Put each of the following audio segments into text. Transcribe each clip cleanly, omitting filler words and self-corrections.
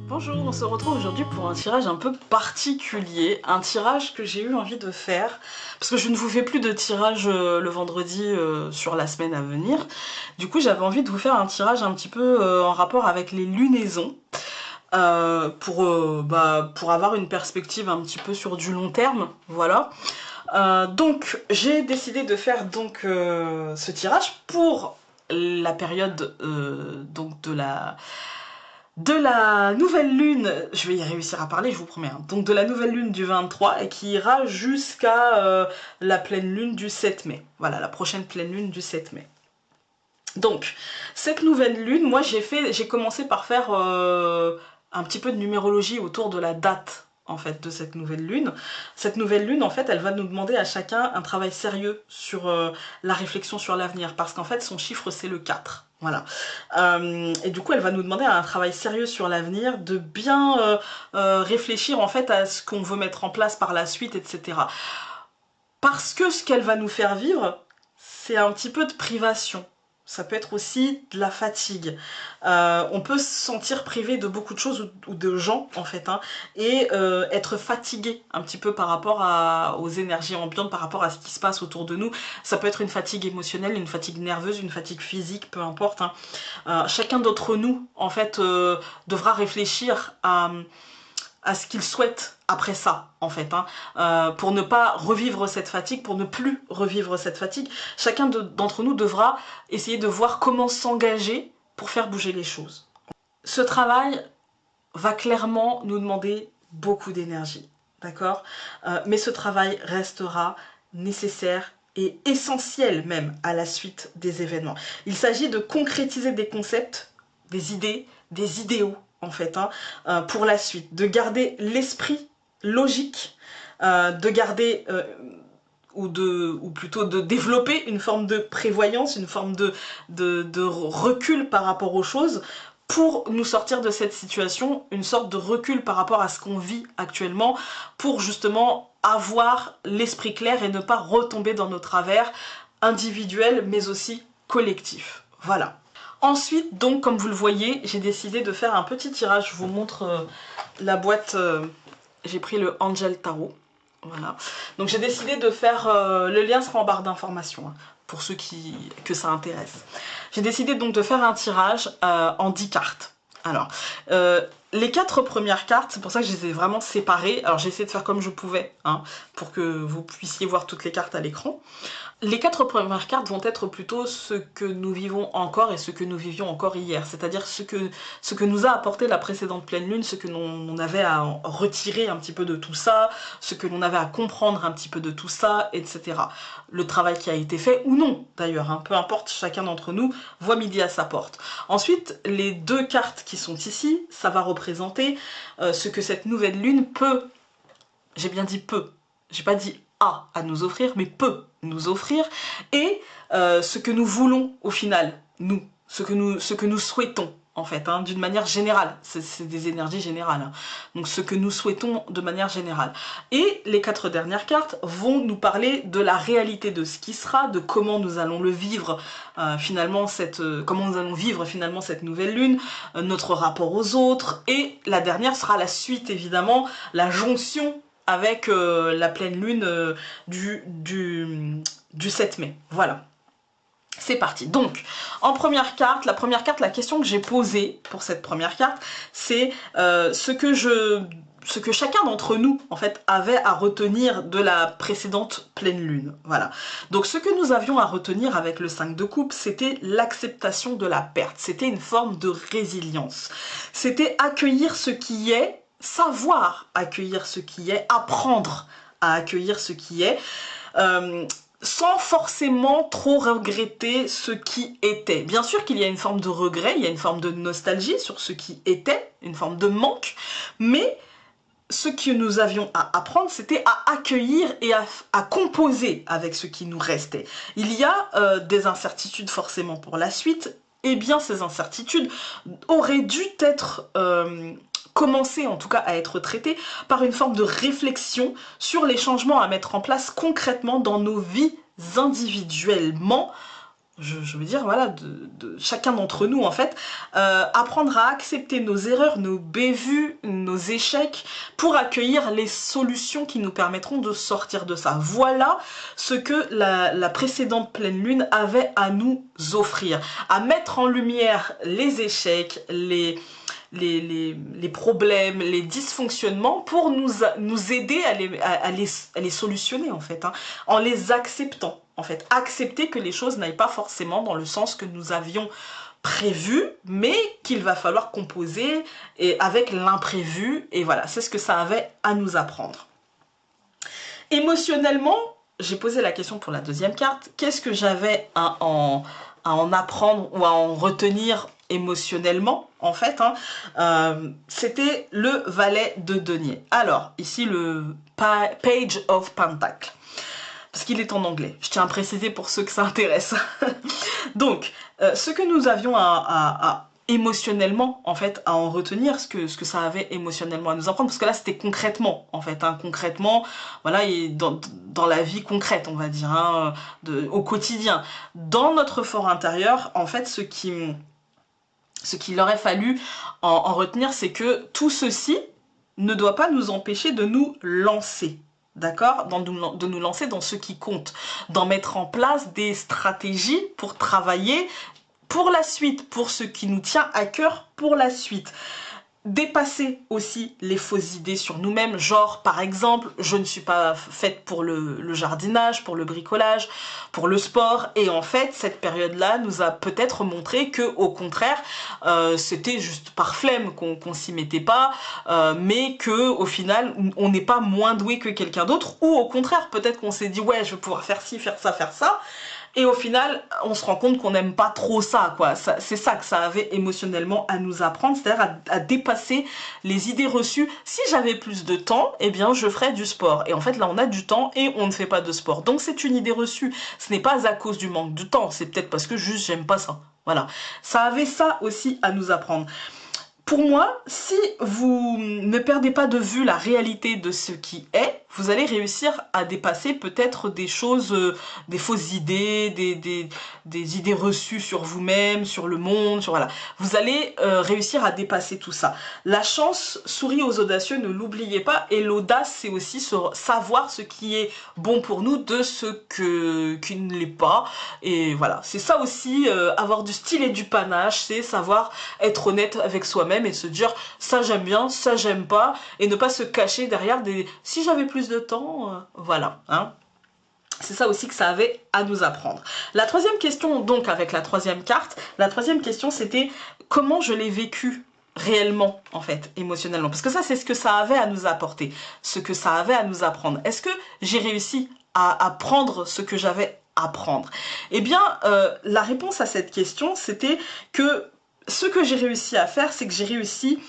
Bonjour, on se retrouve aujourd'hui pour un tirage un peu particulier, un tirage que j'ai eu envie de faire, parce que je ne vous fais plus de tirage le vendredi sur la semaine à venir. Du coup j'avais envie de vous faire un tirage un petit peu en rapport avec les lunaisons, pour avoir une perspective un petit peu sur du long terme, voilà. Donc j'ai décidé de faire ce tirage pour la période donc de la nouvelle lune, je vais y réussir à parler, je vous promets, hein. Donc de la nouvelle lune du 23 et qui ira jusqu'à la pleine lune du 7 mai. Voilà, la prochaine pleine lune du 7 mai. Donc, cette nouvelle lune, moi j'ai commencé par faire un petit peu de numérologie autour de la date en fait de cette nouvelle lune. Cette nouvelle lune en fait elle va nous demander à chacun un travail sérieux sur la réflexion sur l'avenir parce qu'en fait son chiffre c'est le 4. Voilà. Et du coup elle va nous demander un travail sérieux sur l'avenir, de bien réfléchir en fait à ce qu'on veut mettre en place par la suite, etc. Parce que ce qu'elle va nous faire vivre, c'est un petit peu de privation. Ça peut être aussi de la fatigue. On peut se sentir privé de beaucoup de choses ou de gens en fait, hein, et être fatigué un petit peu par rapport aux énergies ambiantes, par rapport à ce qui se passe autour de nous. Ça peut être une fatigue émotionnelle, une fatigue nerveuse, une fatigue physique, peu importe, hein. Chacun d'entre nous en fait devra réfléchir à ce qu'il souhaite après ça, en fait, hein, pour ne pas revivre cette fatigue, pour ne plus revivre cette fatigue. Chacun d'entre nous devra essayer de voir comment s'engager pour faire bouger les choses. Ce travail va clairement nous demander beaucoup d'énergie, d'accord, mais ce travail restera nécessaire et essentiel même à la suite des événements. Il s'agit de concrétiser des concepts, des idées, des idéaux en fait, hein, pour la suite, de garder l'esprit logique, de garder ou plutôt de développer une forme de prévoyance, une forme de recul par rapport aux choses pour nous sortir de cette situation, une sorte de recul par rapport à ce qu'on vit actuellement pour justement avoir l'esprit clair et ne pas retomber dans nos travers individuels mais aussi collectifs. Voilà. Ensuite, donc, comme vous le voyez, j'ai décidé de faire un petit tirage. Je vous montre la boîte. J'ai pris le Angel Tarot. Voilà. Donc j'ai décidé de faire... le lien sera en barre d'informations, hein, pour ceux que ça intéresse. J'ai décidé donc de faire un tirage en 10 cartes. Alors, les 4 premières cartes, c'est pour ça que je les ai vraiment séparées. Alors j'ai essayé de faire comme je pouvais, hein, pour que vous puissiez voir toutes les cartes à l'écran. Les 4 premières cartes vont être plutôt ce que nous vivons encore et ce que nous vivions encore hier, c'est-à-dire ce que nous a apporté la précédente pleine lune, ce que l'on avait à retirer un petit peu de tout ça, ce que l'on avait à comprendre un petit peu de tout ça, etc. Le travail qui a été fait, ou non d'ailleurs, hein, peu importe, chacun d'entre nous voit midi à sa porte. Ensuite, les 2 cartes qui sont ici, ça va représenter ce que cette nouvelle lune peut, j'ai bien dit peut, j'ai pas dit à nous offrir, mais peut nous offrir, et ce que nous voulons au final, nous, ce que nous souhaitons en fait, hein, d'une manière générale, c'est des énergies générales, hein. Donc ce que nous souhaitons de manière générale. Et les 4 dernières cartes vont nous parler de la réalité de ce qui sera, de comment nous allons le vivre finalement, comment nous allons vivre finalement cette nouvelle lune, notre rapport aux autres, et la dernière sera la suite évidemment, la jonction avec la pleine lune du 7 mai. Voilà. C'est parti. Donc, en première carte, la question que j'ai posée pour cette première carte, c'est ce que chacun d'entre nous, en fait, avait à retenir de la précédente pleine lune. Voilà. Donc, ce que nous avions à retenir avec le 5 de coupe, c'était l'acceptation de la perte. C'était une forme de résilience. C'était accueillir ce qui est, savoir accueillir ce qui est, apprendre à accueillir ce qui est, sans forcément trop regretter ce qui était. Bien sûr qu'il y a une forme de regret, il y a une forme de nostalgie sur ce qui était, une forme de manque, mais ce que nous avions à apprendre, c'était à accueillir et à composer avec ce qui nous restait. Il y a des incertitudes forcément pour la suite, et bien ces incertitudes auraient dû être commencer en tout cas à être traitées par une forme de réflexion sur les changements à mettre en place concrètement dans nos vies individuellement je veux dire, voilà, de chacun d'entre nous, en fait, apprendre à accepter nos erreurs, nos bévues, nos échecs, pour accueillir les solutions qui nous permettront de sortir de ça. Voilà ce que la précédente pleine lune avait à nous offrir, à mettre en lumière les échecs, les problèmes, les dysfonctionnements pour nous aider à les solutionner, en fait, hein, en les acceptant. En fait, accepter que les choses n'aillent pas forcément dans le sens que nous avions prévu, mais qu'il va falloir composer et avec l'imprévu. Et voilà, c'est ce que ça avait à nous apprendre. Émotionnellement, j'ai posé la question pour la deuxième carte. Qu'est-ce que j'avais à en apprendre ou à en retenir émotionnellement, en fait, hein, c'était le valet de denier. Alors, ici, le Page of Pentacle, parce qu'il est en anglais. Je tiens à préciser pour ceux que ça intéresse. Donc, ce que nous avions à émotionnellement, en fait, à en retenir, ce que ça avait émotionnellement à nous apprendre, parce que là, c'était concrètement, en fait, hein, concrètement, voilà, et dans la vie concrète, on va dire, hein, au quotidien. Dans notre fort intérieur, en fait, ce qu'il aurait fallu en retenir, c'est que tout ceci ne doit pas nous empêcher de nous lancer. D'accord, de nous lancer dans ce qui compte, d'en mettre en place des stratégies pour travailler pour la suite, pour ce qui nous tient à cœur pour la suite. Dépasser aussi les fausses idées sur nous-mêmes, genre par exemple, je ne suis pas faite pour le jardinage, pour le bricolage, pour le sport, et en fait cette période-là nous a peut-être montré que au contraire c'était juste par flemme qu'on s'y mettait pas, mais que au final on n'est pas moins doué que quelqu'un d'autre, ou au contraire peut-être qu'on s'est dit ouais je vais pouvoir faire ci, faire ça, et au final, on se rend compte qu'on n'aime pas trop ça, quoi. C'est ça que ça avait émotionnellement à nous apprendre, c'est-à-dire à dépasser les idées reçues. Si j'avais plus de temps, eh bien, je ferais du sport. Et en fait, là, on a du temps et on ne fait pas de sport. Donc, c'est une idée reçue. Ce n'est pas à cause du manque de temps, c'est peut-être parce que juste, j'aime pas ça. Voilà. Ça avait ça aussi à nous apprendre. Pour moi, si vous ne perdez pas de vue la réalité de ce qui est, vous allez réussir à dépasser peut-être des choses, des fausses idées, des idées reçues sur vous-même, sur le monde, sur voilà. Vous allez réussir à dépasser tout ça. La chance sourit aux audacieux, ne l'oubliez pas. Et l'audace, c'est aussi savoir ce qui est bon pour nous de ce qui ne l'est pas. Et voilà, c'est ça aussi, avoir du style et du panache, c'est savoir être honnête avec soi-même et se dire ça j'aime bien, ça j'aime pas, et ne pas se cacher derrière des si j'avais plus de temps, voilà, hein. C'est ça aussi que ça avait à nous apprendre. La troisième question, donc avec la troisième carte, la troisième question c'était comment je l'ai vécu réellement, en fait, émotionnellement. Parce que ça, c'est ce que ça avait à nous apporter, ce que ça avait à nous apprendre. Est-ce que j'ai réussi à apprendre ce que j'avais à apprendre? Eh bien, la réponse à cette question, c'était que ce que j'ai réussi à faire, c'est que j'ai réussi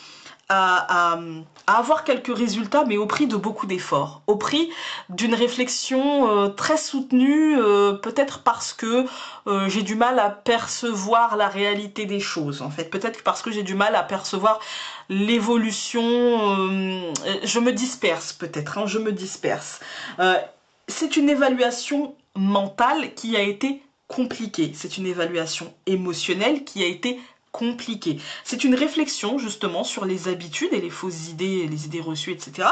à avoir quelques résultats, mais au prix de beaucoup d'efforts, au prix d'une réflexion très soutenue, peut-être parce que j'ai du mal à percevoir la réalité des choses, en fait, peut-être parce que j'ai du mal à percevoir l'évolution, je me disperse peut-être, hein, je me disperse. C'est une évaluation mentale qui a été compliquée, c'est une évaluation émotionnelle qui a été compliqué. C'est une réflexion justement sur les habitudes et les fausses idées, les idées reçues, etc.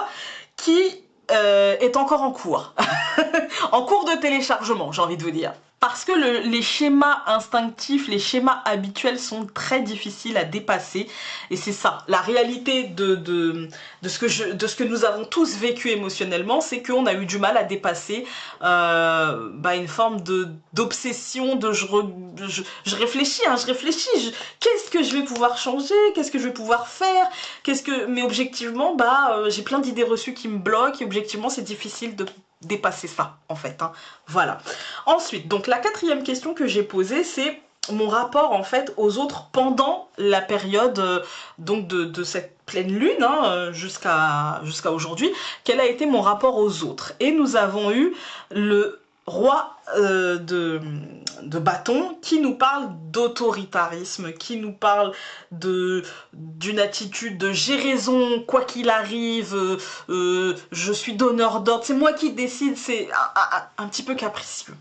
qui est encore en cours. En cours de téléchargement, j'ai envie de vous dire. Parce que les schémas instinctifs, les schémas habituels sont très difficiles à dépasser. Et c'est ça, la réalité de ce que nous avons tous vécu émotionnellement, c'est qu'on a eu du mal à dépasser une forme d'obsession, je réfléchis, hein, qu'est-ce que je vais pouvoir changer, qu'est-ce que je vais pouvoir faire, mais objectivement, j'ai plein d'idées reçues qui me bloquent, et objectivement, c'est difficile de dépasser ça, en fait, hein. Voilà. Ensuite, donc la quatrième question que j'ai posée, c'est mon rapport, en fait, aux autres pendant la période donc de cette pleine lune, hein, jusqu'à aujourd'hui. Quel a été mon rapport aux autres? Et nous avons eu le roi de bâton qui nous parle d'autoritarisme, qui nous parle d'une attitude de j'ai raison quoi qu'il arrive, je suis donneur d'ordre, c'est moi qui décide, c'est un petit peu capricieux.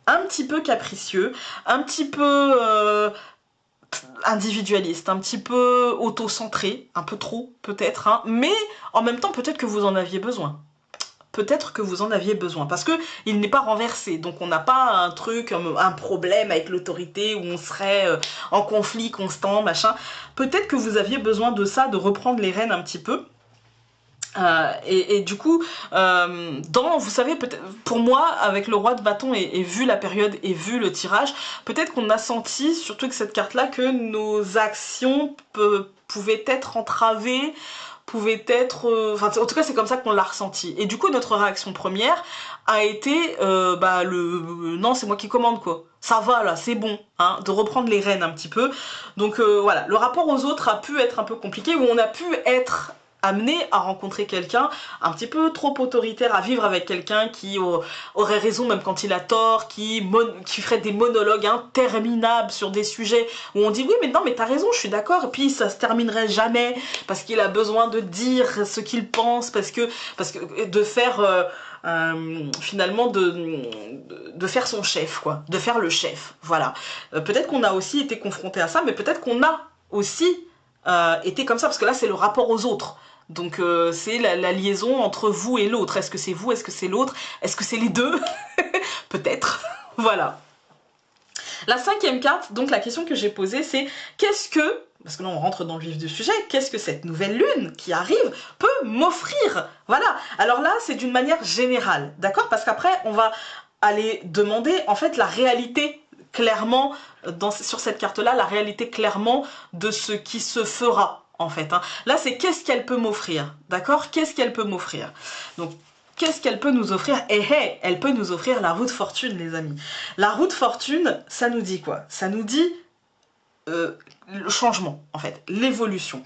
un petit peu capricieux, un petit peu individualiste, un petit peu auto-centré, un peu trop peut-être, hein, mais en même temps peut-être que vous en aviez besoin. Peut-être que vous en aviez besoin, parce que il n'est pas renversé, donc on n'a pas un truc, un problème avec l'autorité où on serait en conflit constant, machin. Peut-être que vous aviez besoin de ça, de reprendre les rênes un petit peu. Et du coup, vous savez, peut-être, pour moi, avec le roi de bâton et vu la période et vu le tirage, peut-être qu'on a senti, surtout avec cette carte-là, que nos actions pouvaient être entravées, pouvaient être... Enfin, en tout cas, c'est comme ça qu'on l'a ressenti. Et du coup, notre réaction première a été, non, c'est moi qui commande, quoi. Ça va, là, c'est bon, hein, de reprendre les rênes un petit peu. Donc, voilà, le rapport aux autres a pu être un peu compliqué, où on a pu être amené à rencontrer quelqu'un un petit peu trop autoritaire, à vivre avec quelqu'un qui aurait raison même quand il a tort, qui ferait des monologues interminables sur des sujets où on dit oui mais non mais t'as raison, je suis d'accord, et puis ça se terminerait jamais parce qu'il a besoin de dire ce qu'il pense, parce que de faire finalement de faire son chef, quoi, de faire le chef, voilà. Peut-être qu'on a aussi été confronté à ça, mais peut-être qu'on a aussi été comme ça, parce que là c'est le rapport aux autres. Donc c'est la liaison entre vous et l'autre. Est-ce que c'est vous? Est-ce que c'est l'autre? Est-ce que c'est les deux? Peut-être. Voilà. La cinquième carte, donc la question que j'ai posée, c'est qu'est-ce que, parce que là on rentre dans le vif du sujet, qu'est-ce que cette nouvelle lune qui arrive peut m'offrir? Voilà. Alors là, c'est d'une manière générale, d'accord? Parce qu'après, on va aller demander, en fait, la réalité clairement, sur cette carte-là, la réalité clairement de ce qui se fera. En fait, hein. Là, c'est qu'est-ce qu'elle peut m'offrir, d'accord? Qu'est-ce qu'elle peut m'offrir? Donc, qu'est-ce qu'elle peut nous offrir? Hey, elle peut nous offrir la roue de fortune, les amis. La roue de fortune, ça nous dit quoi? Ça nous dit le changement, en fait, l'évolution.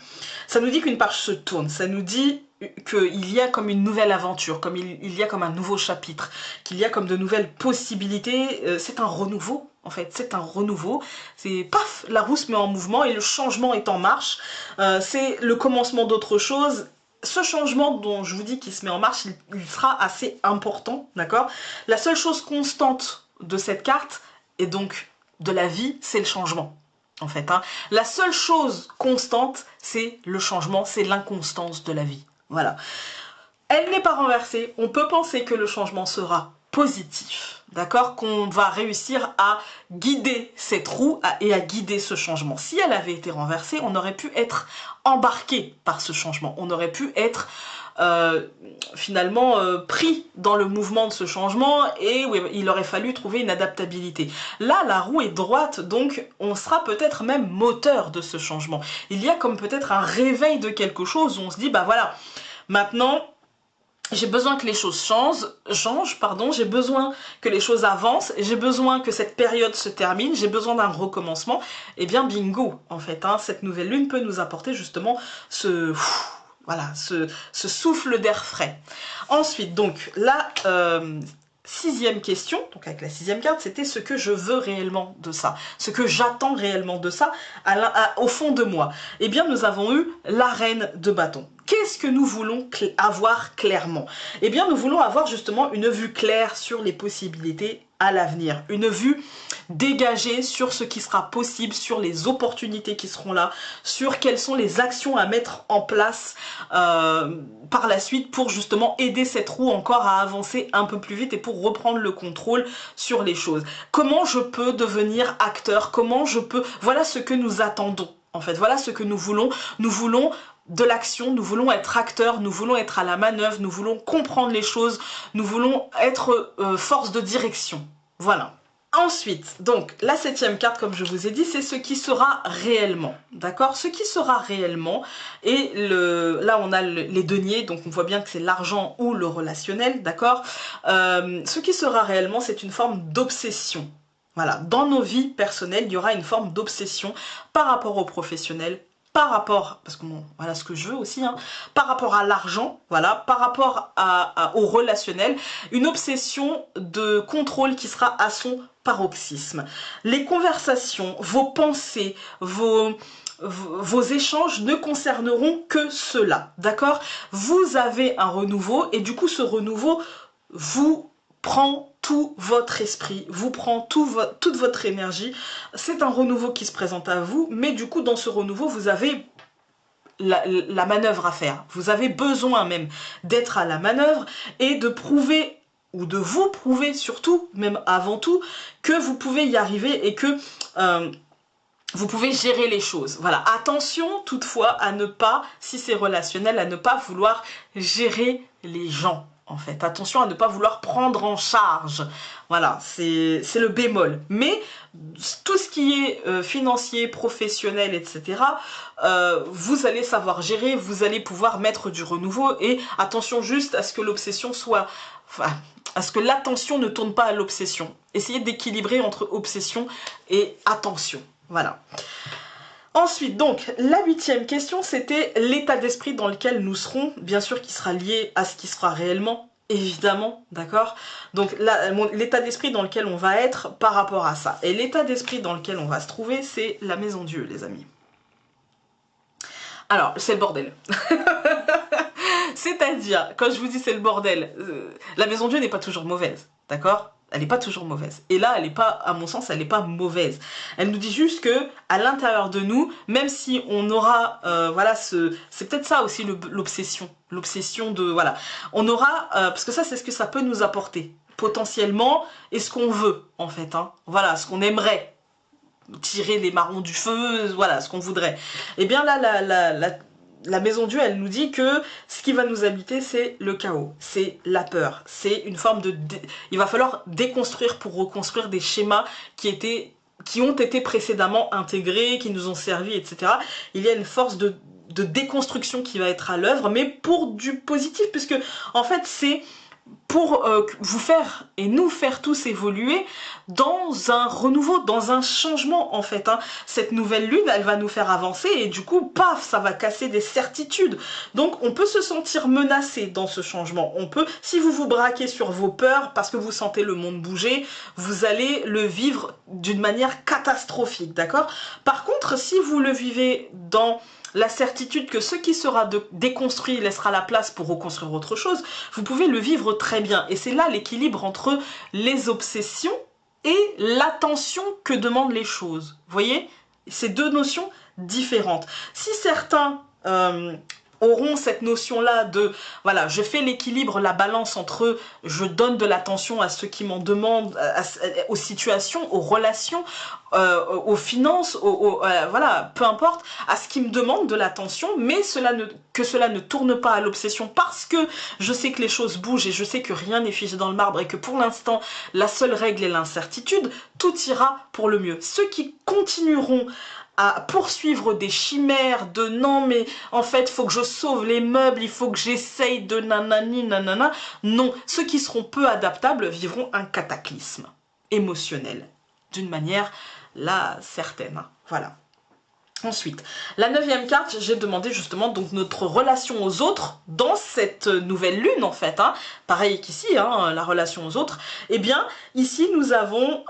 Ça nous dit qu'une page se tourne, ça nous dit qu'il y a comme une nouvelle aventure, comme il y a comme un nouveau chapitre, qu'il y a comme de nouvelles possibilités, c'est un renouveau, en fait, c'est un renouveau, c'est paf, la roue se met en mouvement et le changement est en marche, c'est le commencement d'autre chose. Ce changement dont je vous dis qu'il se met en marche, il sera assez important, d'accord? La seule chose constante de cette carte, et donc de la vie, c'est le changement. En fait, hein. La seule chose constante, c'est le changement, c'est l'inconstance de la vie. Voilà. Elle n'est pas renversée, on peut penser que le changement sera positif, d'accord? Qu'on va réussir à guider cette roue et à guider ce changement. Si elle avait été renversée, on aurait pu être embarqué par ce changement, on aurait pu être finalement pris dans le mouvement de ce changement et oui, il aurait fallu trouver une adaptabilité. Là, la roue est droite, donc on sera peut-être même moteur de ce changement. Il y a comme peut-être un réveil de quelque chose où on se dit, bah voilà, maintenant, j'ai besoin que les choses changent, j'ai besoin que les choses avancent, j'ai besoin que cette période se termine, j'ai besoin d'un recommencement. Et bien bingo, en fait, hein, cette nouvelle lune peut nous apporter justement ce souffle d'air frais. Ensuite, donc, la sixième question, donc avec la sixième carte, c'était ce que je veux réellement de ça, ce que j'attends réellement de ça au fond de moi. Eh bien, nous avons eu la reine de bâton. Qu'est-ce que nous voulons avoir clairement? Eh bien, nous voulons avoir justement une vue claire sur les possibilités à l'avenir, une vue dégagée sur ce qui sera possible, sur les opportunités qui seront là, sur quelles sont les actions à mettre en place par la suite pour justement aider cette roue encore à avancer un peu plus vite et pour reprendre le contrôle sur les choses. Comment je peux devenir acteur? Comment je peux... Voilà ce que nous attendons, en fait. Voilà ce que nous voulons. Nous voulons de l'action, nous voulons être acteurs, nous voulons être à la manœuvre, nous voulons comprendre les choses, nous voulons être force de direction. Voilà. Ensuite, donc, la septième carte, comme je vous ai dit, c'est ce qui sera réellement, d'accord? Ce qui sera réellement, et là on a les deniers, donc on voit bien que c'est l'argent ou le relationnel, d'accord? Ce qui sera réellement, c'est une forme d'obsession. Voilà, dans nos vies personnelles, il y aura une forme d'obsession par rapport au professionnel, par rapport, parce que bon, voilà ce que je veux aussi, hein, par rapport à l'argent, voilà, par rapport au relationnel, une obsession de contrôle qui sera à son paroxysme. Les conversations, vos pensées, vos échanges ne concerneront que cela, d'accord? Vous avez un renouveau et du coup ce renouveau vous prend tout votre esprit, vous prend toute votre énergie. C'est un renouveau qui se présente à vous, mais du coup, dans ce renouveau, vous avez la manœuvre à faire. Vous avez besoin même d'être à la manœuvre et de prouver, ou de vous prouver surtout, même avant tout, que vous pouvez y arriver et que vous pouvez gérer les choses. Voilà, attention toutefois à ne pas, si c'est relationnel, à ne pas vouloir gérer les gens. En fait, attention à ne pas vouloir prendre en charge. Voilà, c'est le bémol. Mais tout ce qui est financier, professionnel, etc., vous allez savoir gérer, vous allez pouvoir mettre du renouveau. Et attention juste à ce que l'obsession soit... Enfin, à ce que l'attention ne tourne pas à l'obsession. Essayez d'équilibrer entre obsession et attention. Voilà. Ensuite, donc, la 8e question, c'était l'état d'esprit dans lequel nous serons, bien sûr qui sera lié à ce qui sera réellement, évidemment, d'accord? Donc, l'état d'esprit dans lequel on va être par rapport à ça. Et l'état d'esprit dans lequel on va se trouver, c'est la maison Dieu, les amis. Alors, c'est le bordel. C'est-à-dire, quand je vous dis c'est le bordel, la maison Dieu n'est pas toujours mauvaise, d'accord? Elle n'est pas toujours mauvaise. Et là, elle n'est pas, à mon sens, elle n'est pas mauvaise. Elle nous dit juste que, à l'intérieur de nous, même si on aura, voilà, c'est peut-être ça aussi l'obsession. L'obsession de, voilà. On aura, parce que ça, c'est ce que ça peut nous apporter, potentiellement, et ce qu'on veut, en fait. Hein. Voilà, ce qu'on aimerait. Tirer les marrons du feu, voilà, ce qu'on voudrait. Et bien là, la maison Dieu, elle nous dit que ce qui va nous habiter, c'est le chaos, c'est la peur, c'est une forme de... Il va falloir déconstruire pour reconstruire des schémas qui ont été précédemment intégrés, qui nous ont servi, etc. Il y a une force de déconstruction qui va être à l'œuvre, mais pour du positif, puisque en fait, c'est pour vous faire et nous faire tous évoluer dans un renouveau, dans un changement en fait. Hein. Cette nouvelle lune, elle va nous faire avancer et du coup, paf, ça va casser des certitudes. Donc on peut se sentir menacé dans ce changement. On peut, si vous vous braquez sur vos peurs parce que vous sentez le monde bouger, vous allez le vivre d'une manière catastrophique, d'accord? Par contre, si vous le vivez dans la certitude que ce qui sera déconstruit laissera la place pour reconstruire autre chose, vous pouvez le vivre très bien. Et c'est là l'équilibre entre les obsessions et l'attention que demandent les choses. Vous voyez? C'est deux notions différentes. Si certains auront cette notion-là de, voilà, je fais l'équilibre, la balance entre je donne de l'attention à ceux qui m'en demandent, aux situations, aux relations, aux finances, voilà, peu importe, à ce qui me demande de l'attention, mais que cela ne tourne pas à l'obsession parce que je sais que les choses bougent et je sais que rien n'est figé dans le marbre et que pour l'instant, la seule règle est l'incertitude, tout ira pour le mieux. Ceux qui continueront à poursuivre des chimères de non mais en fait il faut que je sauve les meubles, il faut que j'essaye de nanani nanana, non, ceux qui seront peu adaptables vivront un cataclysme émotionnel d'une manière là certaine, voilà. Ensuite, la 9e carte, j'ai demandé justement donc notre relation aux autres dans cette nouvelle lune en fait, hein, pareil qu'ici, hein, la relation aux autres. Eh bien, ici nous avons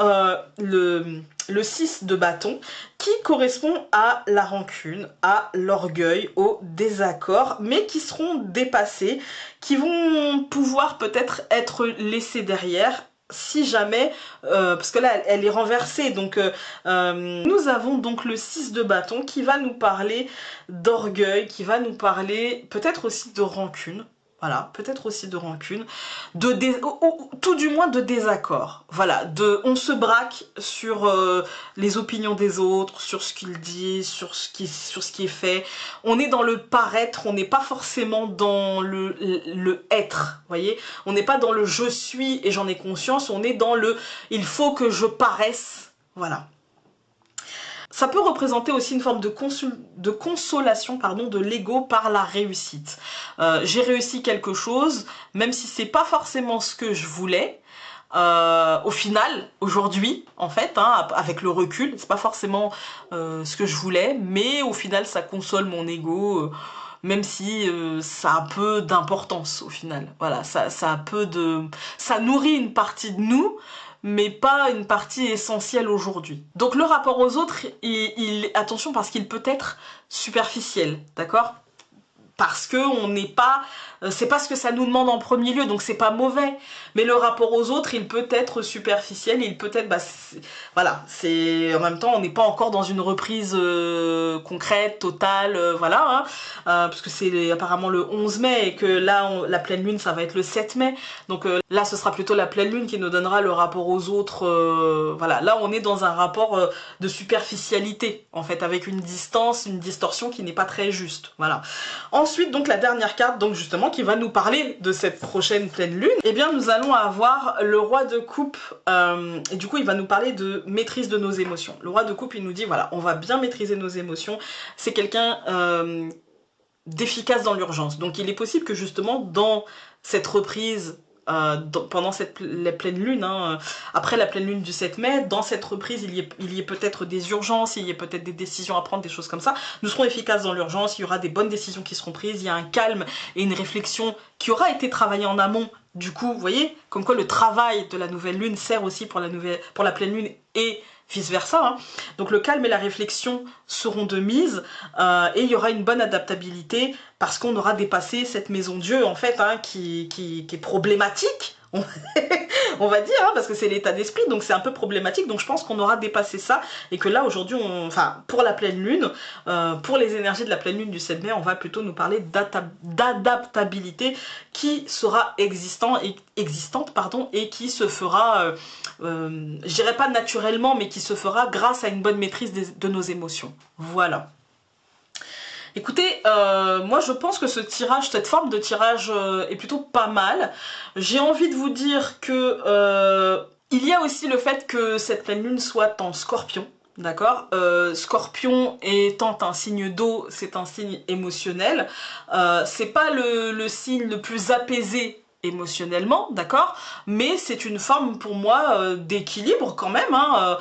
le 6 de bâton qui correspond à la rancune, à l'orgueil, au désaccord, mais qui seront dépassés, qui vont pouvoir peut-être être laissés derrière si jamais, parce que là elle est renversée, donc nous avons donc le 6 de bâton qui va nous parler d'orgueil, qui va nous parler peut-être aussi de rancune, voilà, peut-être aussi de rancune, tout du moins de désaccord, voilà, on se braque sur les opinions des autres, sur ce qu'ils disent, sur ce qui est fait, on est dans le paraître, on n'est pas forcément dans le être, vous voyez, on n'est pas dans le je suis et j'en ai conscience, on est dans le il faut que je paraisse, voilà. Ça peut représenter aussi une forme de consolation de l'ego par la réussite. J'ai réussi quelque chose, même si c'est pas forcément ce que je voulais. Au final, aujourd'hui, en fait, hein, avec le recul, c'est pas forcément ce que je voulais, mais au final, ça console mon ego. Même si ça a peu d'importance au final. Voilà, ça nourrit une partie de nous, mais pas une partie essentielle aujourd'hui. Donc le rapport aux autres, attention parce qu'il peut être superficiel, d'accord? parce que on n'est pas, c'est pas ce que ça nous demande en premier lieu, donc c'est pas mauvais. Mais le rapport aux autres, il peut être superficiel, il peut être, voilà, c'est en même temps, on n'est pas encore dans une reprise concrète, totale, voilà, hein, parce que c'est apparemment le 11 mai et que là, la pleine lune, ça va être le 7 mai. Donc là, ce sera plutôt la pleine lune qui nous donnera le rapport aux autres. Voilà, là, on est dans un rapport de superficialité, en fait, avec une distance, une distorsion qui n'est pas très juste. Voilà. Ensuite, donc, la dernière carte, donc justement, qui va nous parler de cette prochaine pleine lune, eh bien, nous allons avoir le roi de coupe, et du coup, il va nous parler de maîtrise de nos émotions. Le roi de coupe, il nous dit, voilà, on va bien maîtriser nos émotions. C'est quelqu'un d'efficace dans l'urgence. Donc, il est possible que, justement, dans cette reprise, pendant la pleine lune, hein, après la pleine lune du 7 mai, dans cette reprise, il y ait peut-être des urgences, il y ait peut-être des décisions à prendre, des choses comme ça. Nous serons efficaces dans l'urgence, il y aura des bonnes décisions qui seront prises, il y a un calme et une réflexion qui aura été travaillée en amont. Du coup, vous voyez, comme quoi le travail de la nouvelle lune sert aussi pour la pleine lune et vice versa. Hein. Donc le calme et la réflexion seront de mise et il y aura une bonne adaptabilité parce qu'on aura dépassé cette maison Dieu en fait hein, qui est problématique. On va dire, hein, parce que c'est l'état d'esprit, donc c'est un peu problématique, donc je pense qu'on aura dépassé ça, et que là, aujourd'hui, enfin, pour la pleine lune, pour les énergies de la pleine lune du 7 mai, on va plutôt nous parler d'adaptabilité qui sera existante, et qui se fera, je dirais pas naturellement, mais qui se fera grâce à une bonne maîtrise de nos émotions. Voilà. Écoutez, moi je pense que ce tirage, cette forme de tirage est plutôt pas mal. J'ai envie de vous dire que il y a aussi le fait que cette pleine lune soit en Scorpion, d'accord, Scorpion étant un signe d'eau, c'est un signe émotionnel. C'est pas le signe le plus apaisé émotionnellement, d'accord, mais c'est une forme pour moi d'équilibre quand même, hein,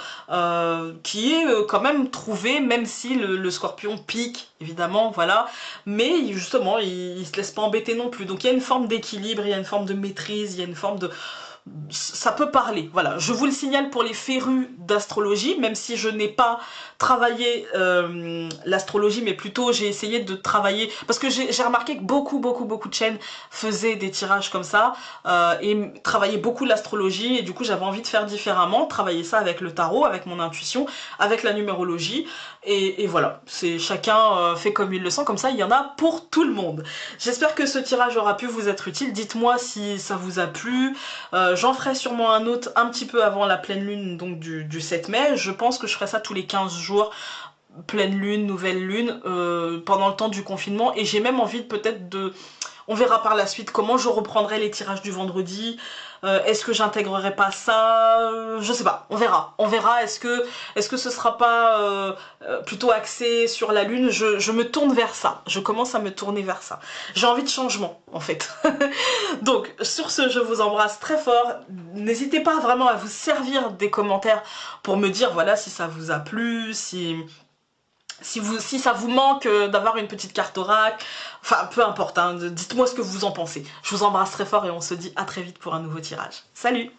qui est quand même trouvée, même si le scorpion pique, évidemment, voilà, mais justement, il se laisse pas embêter non plus, donc il y a une forme d'équilibre, il y a une forme de maîtrise, il y a une forme de... Ça peut parler, voilà. Je vous le signale pour les férus d'astrologie, même si je n'ai pas travaillé l'astrologie, mais plutôt j'ai essayé de travailler, parce que j'ai remarqué que beaucoup de chaînes faisaient des tirages comme ça, et travaillaient beaucoup l'astrologie, et du coup j'avais envie de faire différemment, travailler ça avec le tarot, avec mon intuition, avec la numérologie, et voilà, c'est chacun fait comme il le sent, comme ça il y en a pour tout le monde. J'espère que ce tirage aura pu vous être utile, dites-moi si ça vous a plu. J'en ferai sûrement un autre un petit peu avant la pleine lune donc du 7 mai. Je pense que je ferai ça tous les 15 jours, pleine lune, nouvelle lune, pendant le temps du confinement. Et j'ai même envie peut-être de... On verra par la suite comment je reprendrai les tirages du vendredi. Est-ce que j'intégrerai pas ça? Je sais pas, on verra. On verra, est-ce que ce sera pas plutôt axé sur la lune? Je me tourne vers ça, je commence à me tourner vers ça. J'ai envie de changement, en fait. Donc, sur ce, je vous embrasse très fort. N'hésitez pas vraiment à vous servir des commentaires pour me dire, voilà, si ça vous a plu, si ça vous manque d'avoir une petite carte oracle, enfin peu importe, hein, dites-moi ce que vous en pensez. Je vous embrasse très fort et on se dit à très vite pour un nouveau tirage. Salut!